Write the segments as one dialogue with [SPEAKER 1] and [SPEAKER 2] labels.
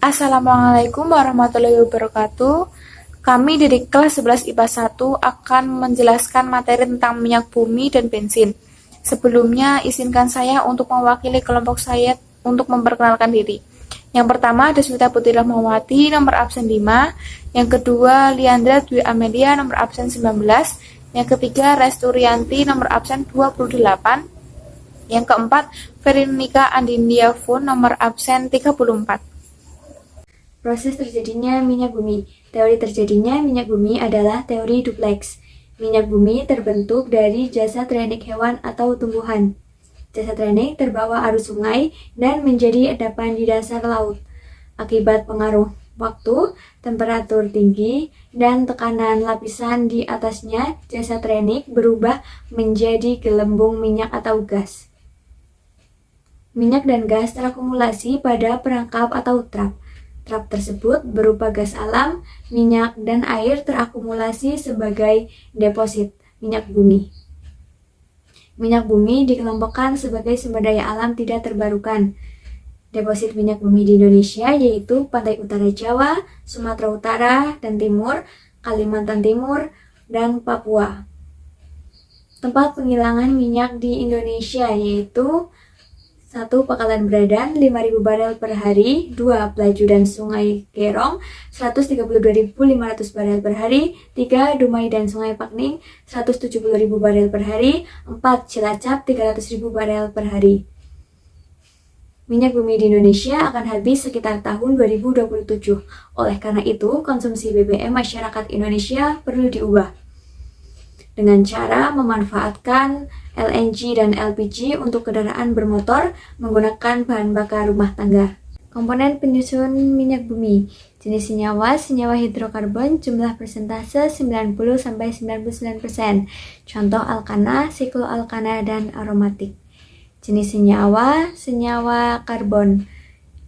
[SPEAKER 1] Assalamualaikum warahmatullahi wabarakatuh. Kami dari kelas 11 IPA 1 akan menjelaskan materi tentang minyak bumi dan bensin. Sebelumnya, izinkan saya untuk mewakili kelompok saya untuk memperkenalkan diri. Yang pertama, Deswita Putri Rahmawati, nomor absen 5. Yang kedua, Liandra Dwi Amelia, nomor absen 19. Yang ketiga, Resturianti, nomor absen 28. Yang keempat, Veronica Andindia Fun, nomor absen 34.
[SPEAKER 2] Proses terjadinya minyak bumi. Teori terjadinya minyak bumi adalah teori dupleks. Minyak bumi terbentuk dari jasad renik hewan atau tumbuhan. Jasad renik terbawa arus sungai dan menjadi endapan di dasar laut. Akibat pengaruh waktu, temperatur tinggi, dan tekanan lapisan di atasnya, jasad renik berubah menjadi gelembung minyak atau gas. Minyak dan gas terakumulasi pada perangkap atau trap. Trap tersebut berupa gas alam, minyak, dan air terakumulasi sebagai deposit minyak bumi. Minyak bumi dikelompokkan sebagai sumber daya alam tidak terbarukan. Deposit minyak bumi di Indonesia yaitu pantai utara Jawa, Sumatera Utara dan Timur, Kalimantan Timur, dan Papua. Tempat penghilangan minyak di Indonesia yaitu 1. Pangkalan Bradan 5.000 barel per hari, 2. Pelajuran Sungai Gerong 132.500 barel per hari, 3. Dumai dan Sungai Pakning 170.000 barel per hari, 4. Cilacap 300.000 barel per hari. Minyak bumi di Indonesia akan habis sekitar tahun 2027. Oleh karena itu, konsumsi BBM masyarakat Indonesia perlu diubah dengan cara memanfaatkan LNG dan LPG untuk kendaraan bermotor menggunakan bahan bakar rumah tangga. Komponen penyusun minyak bumi. Jenis senyawa hidrokarbon, jumlah persentase 90-99%. Contoh alkana, sikloalkana, dan aromatik. Jenis senyawa karbon.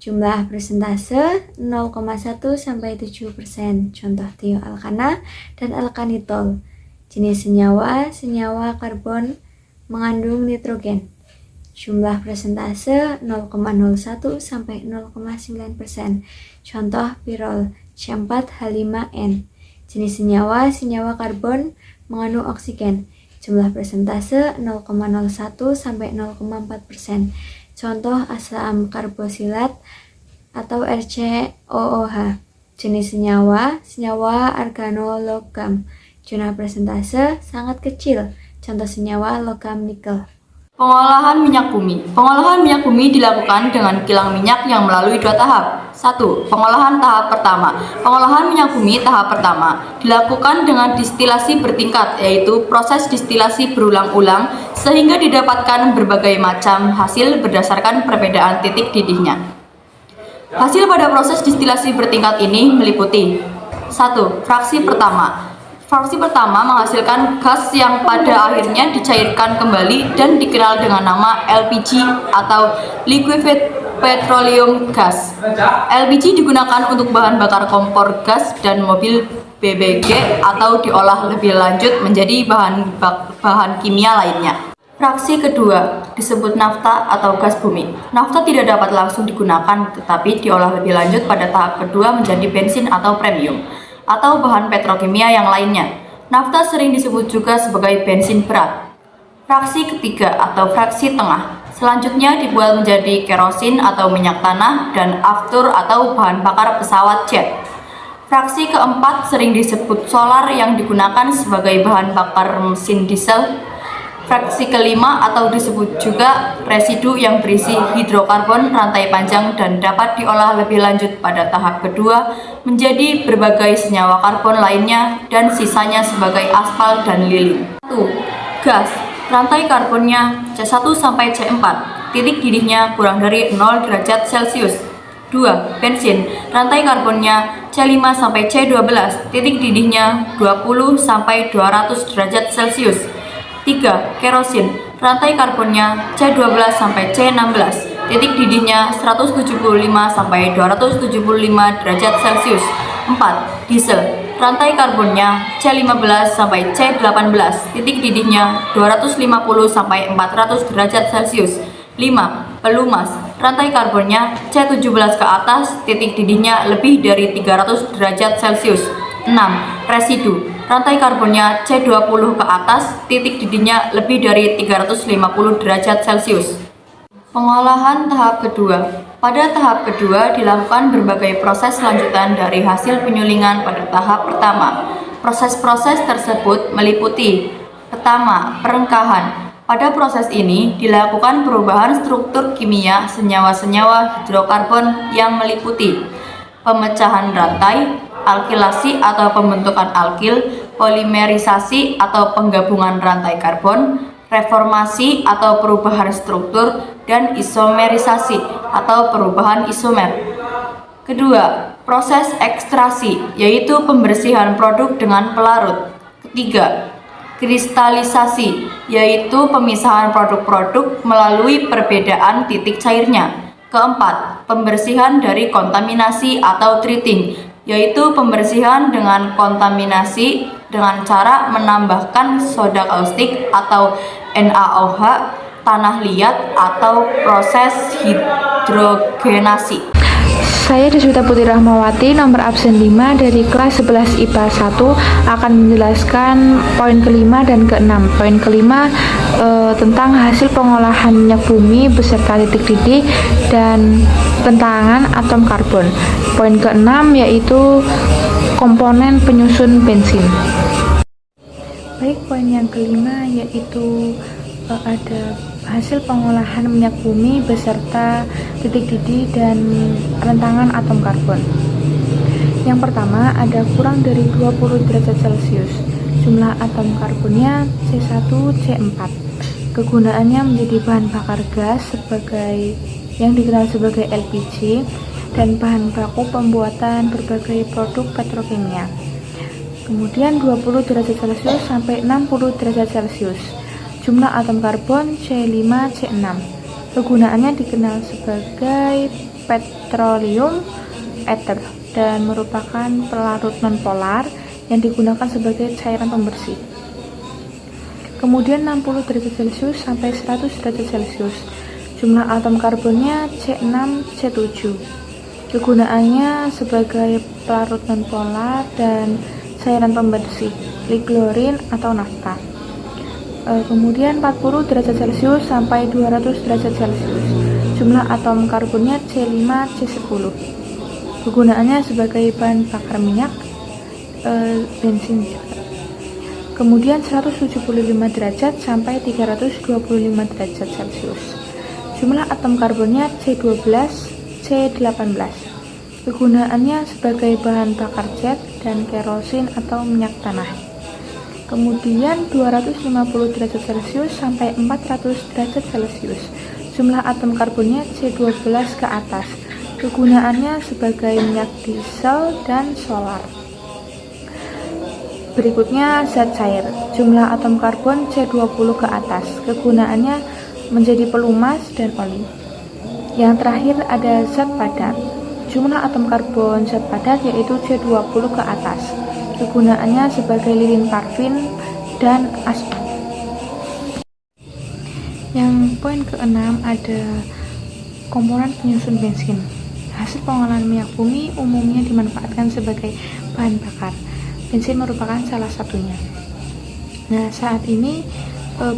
[SPEAKER 2] Jumlah persentase 0,1-7%. Contoh tioalkana dan alkanitol. Jenis senyawa karbon mengandung nitrogen. Jumlah persentase 0,01-0,9%. Contoh pirol C4H5N. Jenis senyawa karbon mengandung oksigen. Jumlah persentase 0,01-0,4%. Contoh asam karbosilat atau RCOOH. Jenis senyawa organologam. Jumlah persentase sangat kecil. Contoh senyawa logam nikel.
[SPEAKER 3] Pengolahan minyak bumi. Pengolahan minyak bumi dilakukan dengan kilang minyak yang melalui 2 tahap. 1. Pengolahan tahap pertama. Pengolahan minyak bumi tahap pertama dilakukan dengan distilasi bertingkat, yaitu proses distilasi berulang-ulang sehingga didapatkan berbagai macam hasil berdasarkan perbedaan titik didihnya. Hasil pada proses distilasi bertingkat ini meliputi 1. Fraksi pertama. Fraksi pertama menghasilkan gas yang pada akhirnya dicairkan kembali dan dikenal dengan nama LPG atau Liquefied Petroleum Gas. LPG digunakan untuk bahan bakar kompor gas dan mobil BBG atau diolah lebih lanjut menjadi bahan kimia lainnya. Fraksi kedua disebut nafta atau gas bumi. Nafta tidak dapat langsung digunakan tetapi diolah lebih lanjut pada tahap kedua menjadi bensin atau premium atau bahan petrokimia yang lainnya. Nafta sering disebut juga sebagai bensin berat. Fraksi ketiga atau fraksi tengah selanjutnya dibuat menjadi kerosin atau minyak tanah dan aftur atau bahan bakar pesawat jet. Fraksi keempat sering disebut solar yang digunakan sebagai bahan bakar mesin diesel. Fraksi kelima atau disebut juga residu yang berisi hidrokarbon rantai panjang dan dapat diolah lebih lanjut pada tahap kedua menjadi berbagai senyawa karbon lainnya dan sisanya sebagai aspal dan lilin. 1. Gas. Rantai karbonnya C1 sampai C4. Titik didihnya kurang dari 0 derajat Celcius. 2. Bensin. Rantai karbonnya C5 sampai C12. Titik didihnya 20 sampai 200 derajat Celcius. 3. Kerosin. Rantai karbonnya C12 sampai C16. Titik didihnya 175 sampai 275 derajat Celcius. 4. Diesel. Rantai karbonnya C15 sampai C18. Titik didihnya 250 sampai 400 derajat Celcius. 5. Pelumas, rantai karbonnya C17 ke atas, titik didihnya lebih dari 300 derajat Celcius. 6. Residu, rantai karbonnya C20 ke atas, titik didihnya lebih dari 350 derajat Celcius. Pengolahan tahap kedua. Pada tahap kedua dilakukan berbagai proses lanjutan dari hasil penyulingan pada tahap pertama. Proses-proses tersebut meliputi: pertama, perengkahan. Pada proses ini dilakukan perubahan struktur kimia senyawa-senyawa hidrokarbon yang meliputi pemecahan rantai, alkilasi atau pembentukan alkil, polimerisasi atau penggabungan rantai karbon, reformasi atau perubahan struktur, dan isomerisasi atau perubahan isomer. Kedua, proses ekstrasi, yaitu pembersihan produk dengan pelarut. Ketiga, kristalisasi, yaitu pemisahan produk-produk melalui perbedaan titik cairnya. Keempat, pembersihan dari kontaminasi atau treating, yaitu pembersihan dengan kontaminasi dengan cara menambahkan soda kaustik atau NaOH, tanah liat, atau proses hidrogenasi.
[SPEAKER 1] Saya Deswita Putri Rahmawati, nomor absen 5 dari kelas 11 IPA 1 akan menjelaskan poin kelima dan keenam. Poin kelima tentang hasil pengolahan minyak bumi beserta titik didih dan pentangan atom karbon. Poin keenam yaitu komponen penyusun bensin. Baik, poin yang kelima yaitu ada hasil pengolahan minyak bumi beserta titik didih dan rentangan atom karbon. Yang pertama, ada kurang dari 20 derajat Celcius. Jumlah atom karbonnya C1, C4. Kegunaannya menjadi bahan bakar gas sebagai yang dikenal sebagai LPG dan bahan baku pembuatan berbagai produk petrokimia. Kemudian 20 derajat Celcius sampai 60 derajat Celcius. Jumlah atom karbon C5, C6. Kegunaannya dikenal sebagai petroleum ether dan merupakan pelarut nonpolar yang digunakan sebagai cairan pembersih. Kemudian 60 derajat Celcius sampai 100 derajat Celcius. Jumlah atom karbonnya C6, C7. Kegunaannya sebagai pelarut nonpolar dan cairan pembersih, liglorin atau nafta. Kemudian 40 derajat Celcius sampai 200 derajat Celcius. Jumlah atom karbonnya C5, C10. Kegunaannya sebagai bahan bakar minyak, bensin juga. Kemudian 175 derajat sampai 325 derajat Celcius. Jumlah atom karbonnya C12, C18. Kegunaannya sebagai bahan bakar jet dan kerosin atau minyak tanah. Kemudian 250 derajat Celcius sampai 400 derajat Celcius. Jumlah atom karbonnya C12 ke atas. Kegunaannya sebagai minyak diesel dan solar. Berikutnya zat cair. Jumlah atom karbon C20 ke atas. Kegunaannya menjadi pelumas dan oli. Yang terakhir ada zat padat. Jumlah atom karbon zat padat yaitu C20 ke atas. Kegunaannya sebagai lilin parfum dan aspat. Yang poin keenam ada komponen penyusun bensin. Hasil pengolahan minyak bumi umumnya dimanfaatkan sebagai bahan bakar. Bensin merupakan salah satunya. Nah, saat ini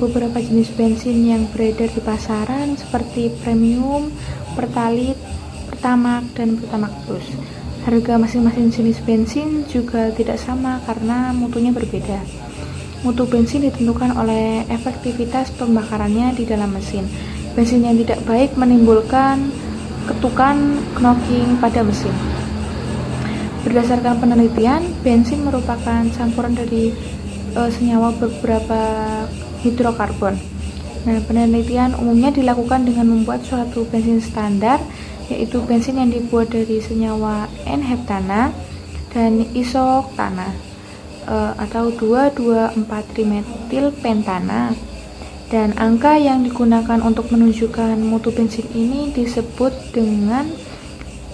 [SPEAKER 1] beberapa jenis bensin yang beredar di pasaran seperti premium, pertalite, pertamax, dan pertamax plus. Harga masing-masing jenis bensin juga tidak sama karena mutunya berbeda. Mutu bensin ditentukan oleh efektivitas pembakarannya di dalam mesin. Bensin yang tidak baik menimbulkan ketukan knocking pada mesin. Berdasarkan penelitian, bensin merupakan campuran dari senyawa beberapa hidrokarbon. Nah, penelitian umumnya dilakukan dengan membuat suatu bensin standar, yaitu bensin yang dibuat dari senyawa N-heptana dan isoktana atau 2,2,4-trimetilpentana, dan angka yang digunakan untuk menunjukkan mutu bensin ini disebut dengan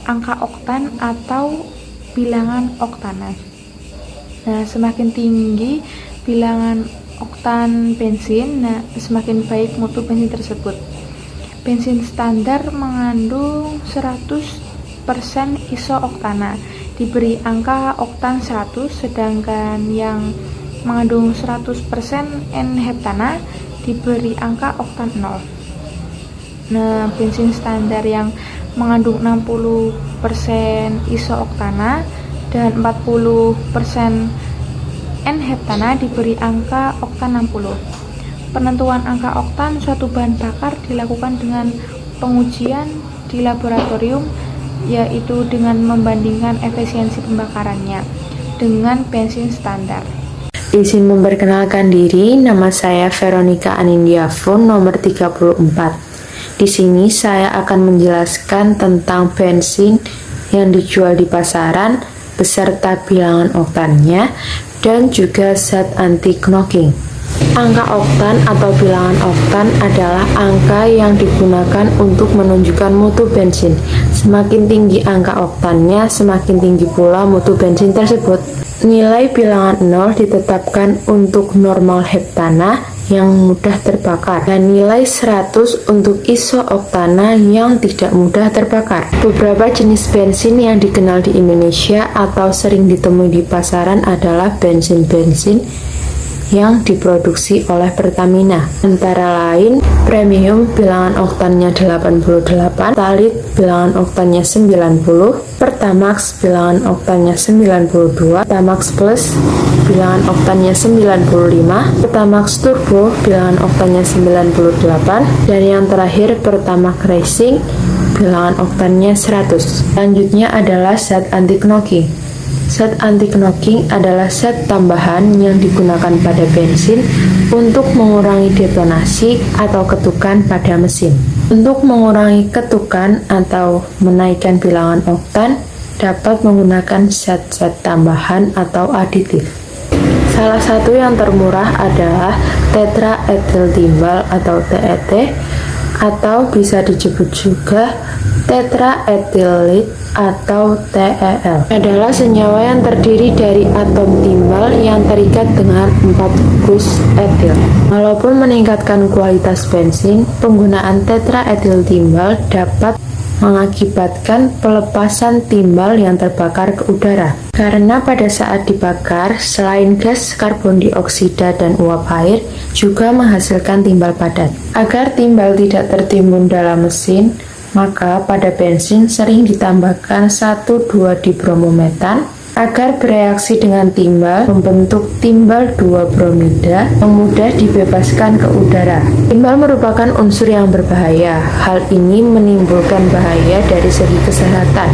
[SPEAKER 1] angka oktan atau bilangan oktana. Nah, semakin tinggi bilangan oktan bensin, semakin baik mutu bensin tersebut. bensin standar mengandung 100% isooktana, diberi angka oktan 100, sedangkan yang mengandung 100% N-heptana diberi angka oktan 0. Nah, bensin standar yang mengandung 60% isooktana dan 40% N-heptana diberi angka oktan 60. Penentuan angka oktan suatu bahan bakar dilakukan dengan pengujian di laboratorium, yaitu dengan membandingkan efisiensi pembakarannya dengan bensin standar.
[SPEAKER 4] Izin memperkenalkan diri, nama saya Veronica Anindya Fun, nomor 34. Di sini saya akan menjelaskan tentang bensin yang dijual di pasaran beserta bilangan oktannya dan juga zat anti knocking. Angka oktan atau bilangan oktan adalah angka yang digunakan untuk menunjukkan mutu bensin. Semakin tinggi angka oktannya, semakin tinggi pula mutu bensin tersebut. Nilai bilangan 0 ditetapkan untuk normal heptana yang mudah terbakar dan nilai 100 untuk isooktana yang tidak mudah terbakar. Beberapa jenis bensin yang dikenal di Indonesia atau sering ditemui di pasaran adalah bensin-bensin yang diproduksi oleh Pertamina, antara lain premium bilangan oktannya 88, Talit bilangan oktannya 90, Pertamax bilangan oktannya 92, Pertamax Plus bilangan oktannya 95, Pertamax Turbo bilangan oktannya 98, dan yang terakhir Pertamax Racing bilangan oktannya 100. Selanjutnya adalah zat anti knocking. Zat anti knocking adalah zat tambahan yang digunakan pada bensin untuk mengurangi detonasi atau ketukan pada mesin. Untuk mengurangi ketukan atau menaikkan bilangan oktan, dapat menggunakan zat-zat tambahan atau aditif. Salah satu yang termurah adalah tetraethyltimbal atau TET, atau bisa disebut juga tetraethylit atau TEL. Adalah senyawa yang terdiri dari atom timbal yang terikat dengan 4 gus etil. Walaupun meningkatkan kualitas bensin, penggunaan tetraethyltimbal dapat mengakibatkan pelepasan timbal yang terbakar ke udara. Karena pada saat dibakar, selain gas karbon dioksida dan uap air, juga menghasilkan timbal padat. Agar timbal tidak tertimbun dalam mesin, maka pada bensin sering ditambahkan 1,2-dibromometan agar bereaksi dengan timbal membentuk timbal 2-bromida yang mudah dibebaskan ke udara. Timbal merupakan unsur yang berbahaya. Hal ini menimbulkan bahaya dari segi kesehatan.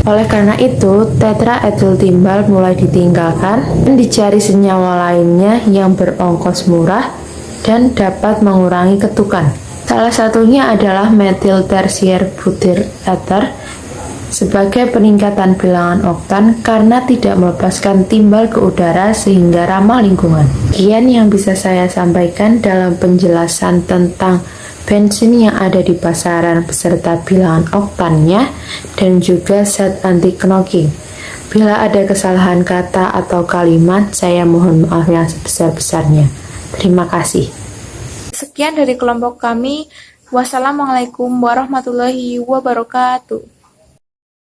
[SPEAKER 4] Oleh karena itu, tetraethyltimbal mulai ditinggalkan dan dicari senyawa lainnya yang berongkos murah dan dapat mengurangi ketukan. Salah satunya adalah metil tersier butyl ether sebagai peningkatan bilangan oktan karena tidak melepaskan timbal ke udara sehingga ramah lingkungan. Sekian yang bisa saya sampaikan dalam penjelasan tentang bensin yang ada di pasaran beserta bilangan oktannya dan juga zat anti knocking. Bila ada kesalahan kata atau kalimat, saya mohon maaf yang sebesar-besarnya. Terima kasih.
[SPEAKER 1] Sekian dari kelompok kami. Wassalamualaikum warahmatullahi wabarakatuh.